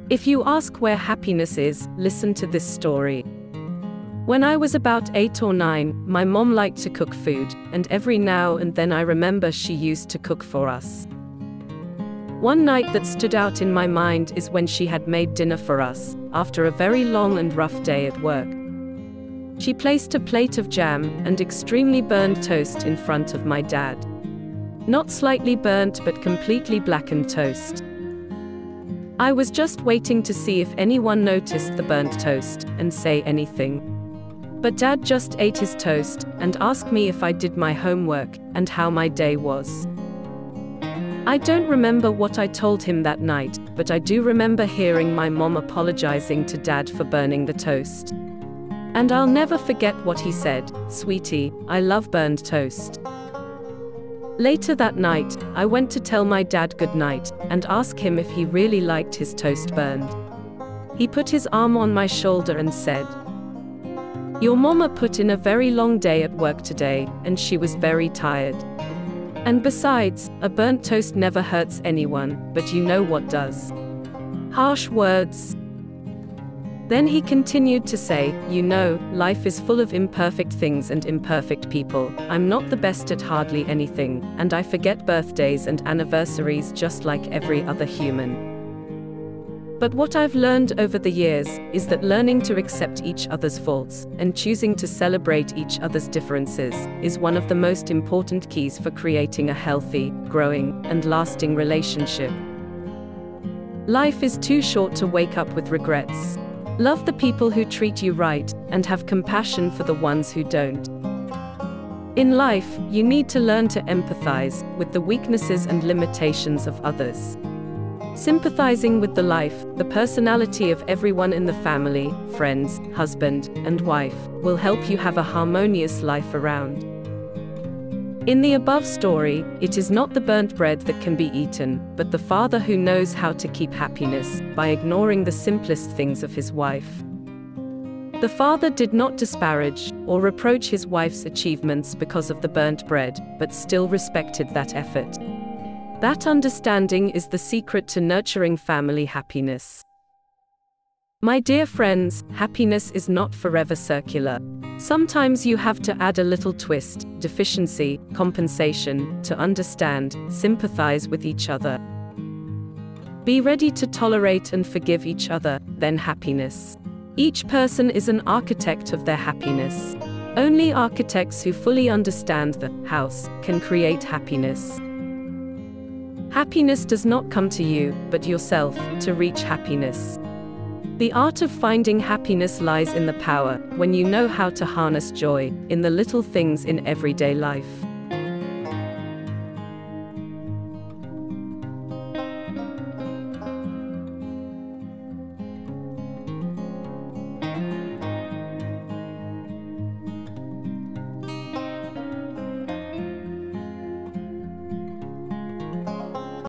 If you ask where happiness is, listen to this story. When I was about 8 or 9, my mom liked to cook food, and every now and then I remember she used to cook for us. One night that stood out in my mind is when she had made dinner for us, after a very long and rough day at work. She placed a plate of jam and extremely burned toast in front of my dad. Not slightly burnt but completely blackened toast. I was just waiting to see if anyone noticed the burnt toast and say anything. But Dad just ate his toast and asked me if I did my homework and how my day was. I don't remember what I told him that night, but I do remember hearing my mom apologizing to Dad for burning the toast. And I'll never forget what he said, "Sweetie, I love burned toast." Later that night, I went to tell my dad goodnight and ask him if he really liked his toast burned. He put his arm on my shoulder and said, "Your mama put in a very long day at work today, and she was very tired. And besides, a burnt toast never hurts anyone, but you know what does." Harsh words. Then he continued to say, "You know, life is full of imperfect things and imperfect people. I'm not the best at hardly anything, and I forget birthdays and anniversaries just like every other human. But what I've learned over the years is that learning to accept each other's faults and choosing to celebrate each other's differences is one of the most important keys for creating a healthy, growing, and lasting relationship. Life is too short to wake up with regrets. Love the people who treat you right, and have compassion for the ones who don't. In life, you need to learn to empathize with the weaknesses and limitations of others. Sympathizing with the life, the personality of everyone in the family, friends, husband, and wife, will help you have a harmonious life around. In the above story, it is not the burnt bread that can be eaten, but the father who knows how to keep happiness by ignoring the simplest things of his wife. The father did not disparage or reproach his wife's achievements because of the burnt bread, but still respected that effort. That understanding is the secret to nurturing family happiness. My dear friends, happiness is not forever circular. Sometimes you have to add a little twist, deficiency, compensation, to understand, sympathize with each other. Be ready to tolerate and forgive each other, then happiness. Each person is an architect of their happiness. Only architects who fully understand the house can create happiness. Happiness does not come to you, but yourself, to reach happiness. The art of finding happiness lies in the power, when you know how to harness joy, in the little things in everyday life.